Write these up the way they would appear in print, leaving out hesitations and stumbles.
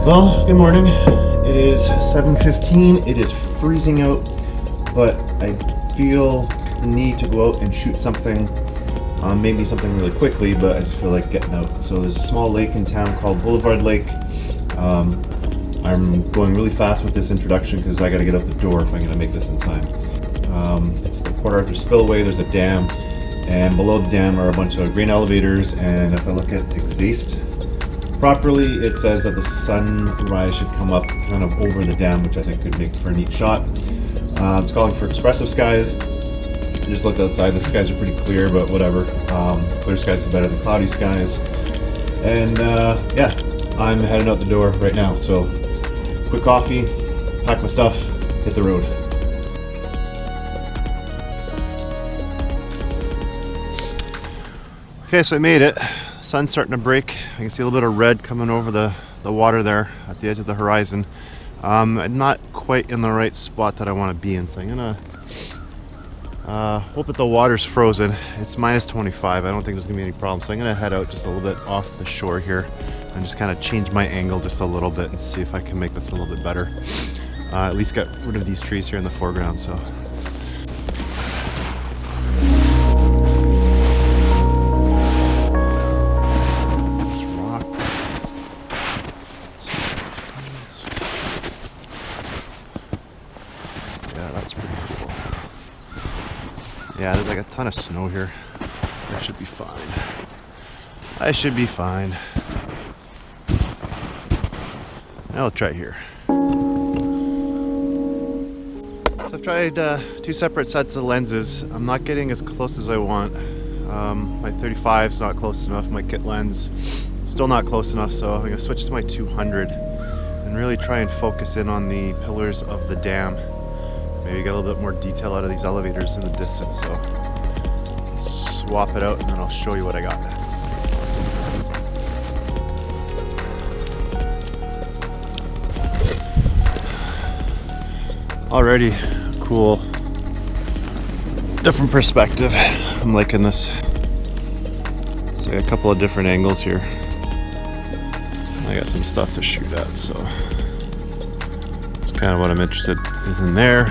Well, good morning. It is 7:15. It is freezing out, but I feel the need to go out and shoot something, maybe something really quickly, but I just feel like getting out. So there's a small lake in town called Boulevard Lake. I'm going really fast with this introduction because I got to get out the door if I'm going to make this in time. It's the Port Arthur Spillway. There's a dam, and below the dam are a bunch of grain elevators, and if I look at Exaste properly, it says that the sunrise should come up kind of over the dam, which I think could make for a neat shot. It's calling for expressive skies. I just looked outside. The skies are pretty clear, but whatever. Clear skies is better than cloudy skies. And yeah, I'm heading out the door right now. So quick coffee, pack my stuff, hit the road. Okay, so I made it. Sun's starting to break. I can see a little bit of red coming over the water there at the edge of the horizon. I'm not quite in the right spot that I want to be in, so I'm gonna hope that the water's frozen. It's minus 25. I don't think there's gonna be any problem, so I'm gonna head out just a little bit off the shore here and just kind of change my angle just a little bit and see if I can make this a little bit better. At least get rid of these trees here in the foreground. So. Yeah, there's like a ton of snow here. I should be fine. I should be fine. I'll try here. So I've tried 2 separate sets of lenses. I'm not getting as close as I want. My 35 is not close enough. My kit lens still not close enough. So I'm gonna switch to my 200 and really try and focus in on the pillars of the dam. Maybe get a little bit more detail out of these elevators in the distance, so swap it out and then I'll show you what I got. Already cool, different perspective. I'm liking this. So I got a couple of different angles here. I got some stuff to shoot at, so that's kind of what I'm interested is in there.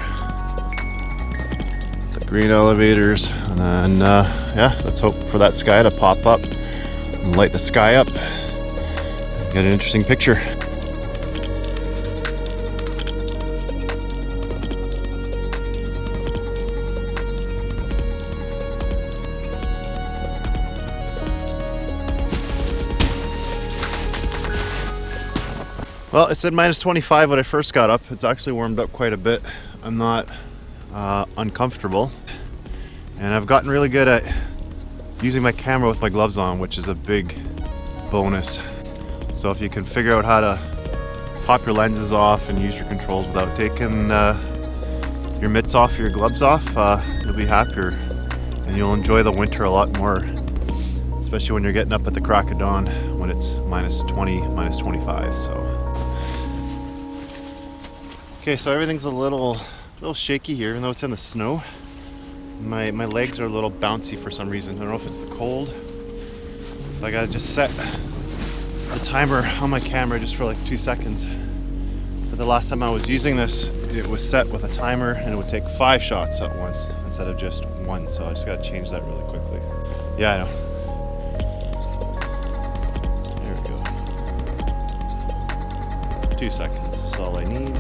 Green elevators, and then yeah, let's hope for that sky to pop up and light the sky up and get an interesting picture. Well, it said minus 25 when I first got up. It's actually warmed up quite a bit. I'm not uncomfortable, and I've gotten really good at using my camera with my gloves on, which is a big bonus. So if you can figure out how to pop your lenses off and use your controls without taking your mitts off, your gloves off, you'll be happier and you'll enjoy the winter a lot more, especially when you're getting up at the crack of dawn when it's minus 20, minus 25. So okay, so everything's a little shaky here, even though it's in the snow. My legs are a little bouncy for some reason. I don't know if it's the cold. So I gotta just set the timer on my camera just for like 2 seconds. But the last time I was using this, it was set with a timer and it would take 5 shots at once instead of just 1. So I just gotta change that really quickly. Yeah, I know. There we go. 2 seconds, that's all I need.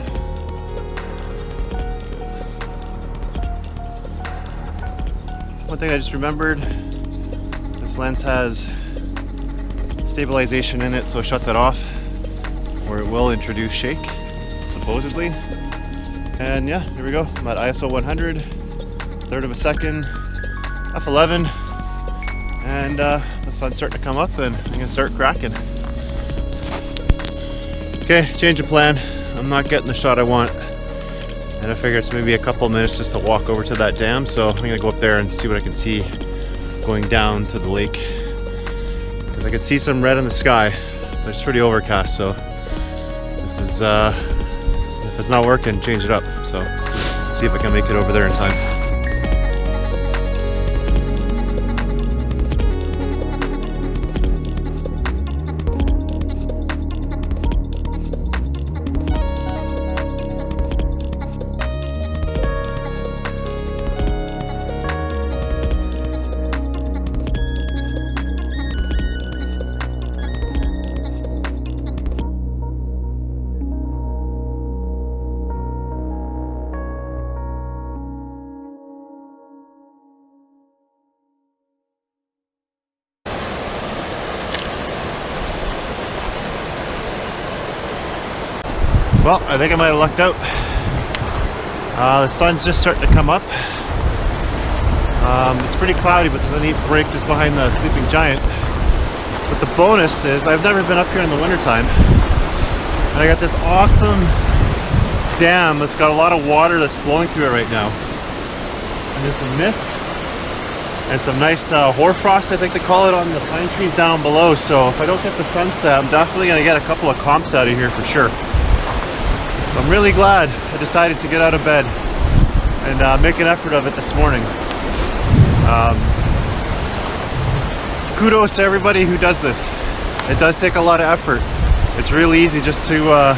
One thing I just remembered, this lens has stabilization in it, so shut that off or it will introduce shake, supposedly. And yeah, here we go. I'm at ISO 100, third of a second, f11, and the sun's starting to come up and I'm gonna start cracking. Okay, change of plan. I'm not getting the shot I want. And I figure it's maybe a couple minutes just to walk over to that dam, so I'm gonna go up there and see what I can see going down to the lake. Because I can see some red in the sky, but it's pretty overcast, so this is, if it's not working, change it up. So see if I can make it over there in time. Well, I think I might have lucked out. The sun's just starting to come up. It's pretty cloudy, but there's a neat break just behind the sleeping giant. But the bonus is I've never been up here in the wintertime. And I got this awesome dam that's got a lot of water that's flowing through it right now. And there's some mist and some nice hoarfrost, I think they call it, on the pine trees down below. So if I don't get the sunset, I'm definitely going to get a couple of comps out of here for sure. So I'm really glad I decided to get out of bed and make an effort of it this morning. Kudos to everybody who does this. It does take a lot of effort. It's really easy just to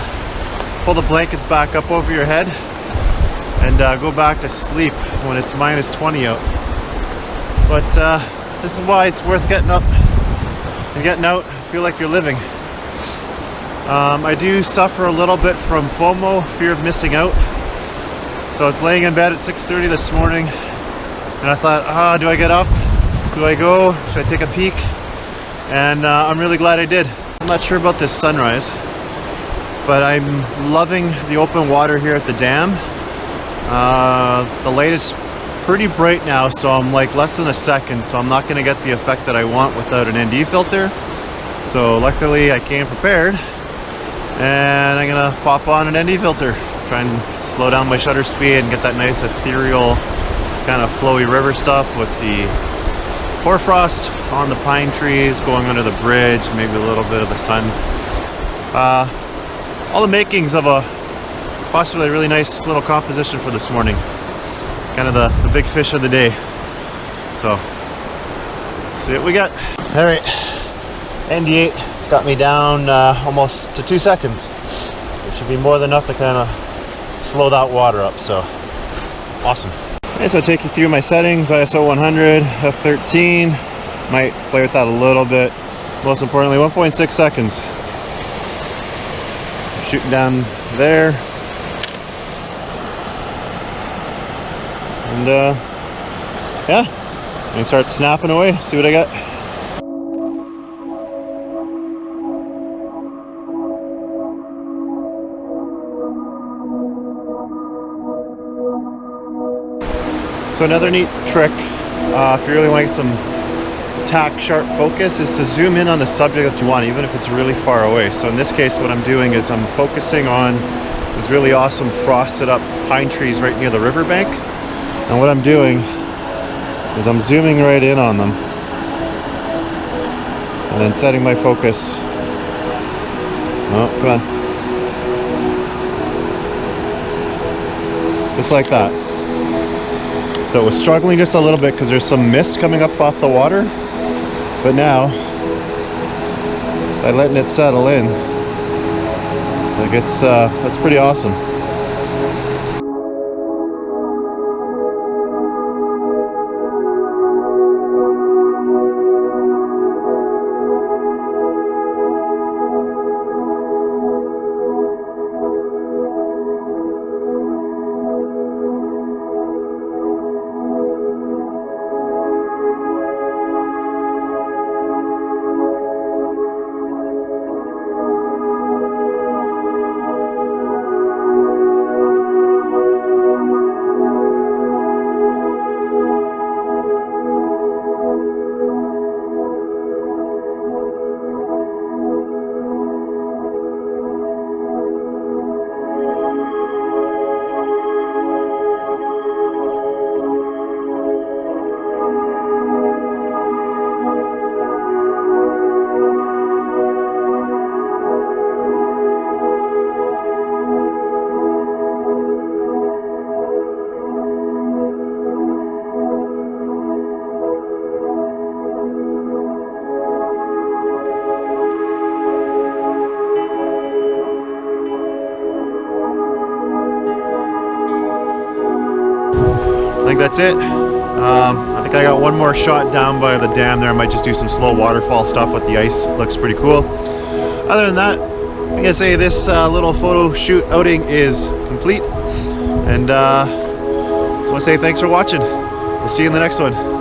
pull the blankets back up over your head and go back to sleep when it's minus 20 out. But this is why it's worth getting up and getting out. Feel like you're living. I do suffer a little bit from FOMO, fear of missing out. So I was laying in bed at 6:30 this morning and I thought, do I get up? Do I go? Should I take a peek? And I'm really glad I did. I'm not sure about this sunrise, but I'm loving the open water here at the dam. The light is pretty bright now, so I'm like less than a second, so I'm not going to get the effect that I want without an ND filter. So luckily I came prepared, and I'm going to pop on an ND filter, try and slow down my shutter speed and get that nice ethereal kind of flowy river stuff with the hoarfrost on the pine trees going under the bridge, maybe a little bit of the sun. All the makings of a possibly a really nice little composition for this morning. Kind of the big fish of the day. So let's see what we got. All right, ND8, it's got me down almost to 2 seconds. It should be more than enough to kind of slow that water up. So awesome. Okay, so I'll take you through my settings. ISO 100, f13. Might play with that a little bit. Most importantly, 1.6 seconds. Shooting down there. And yeah, I'm gonna start snapping away, see what I got. So another neat trick, if you really want some tack sharp focus, is to zoom in on the subject that you want, even if it's really far away. So in this case, what I'm doing is I'm focusing on these really awesome frosted up pine trees right near the riverbank. And what I'm doing is I'm zooming right in on them and then setting my focus. Oh, come on. Just like that. So it was struggling just a little bit because there's some mist coming up off the water, but now by letting it settle in, like that's pretty awesome. I think that's it. I think I got one more shot down by the dam there. I might just do some slow waterfall stuff with the ice. Looks pretty cool. Other than that, I'm gonna say this little photo shoot outing is complete. And so I want to say thanks for watching. We'll see you in the next one.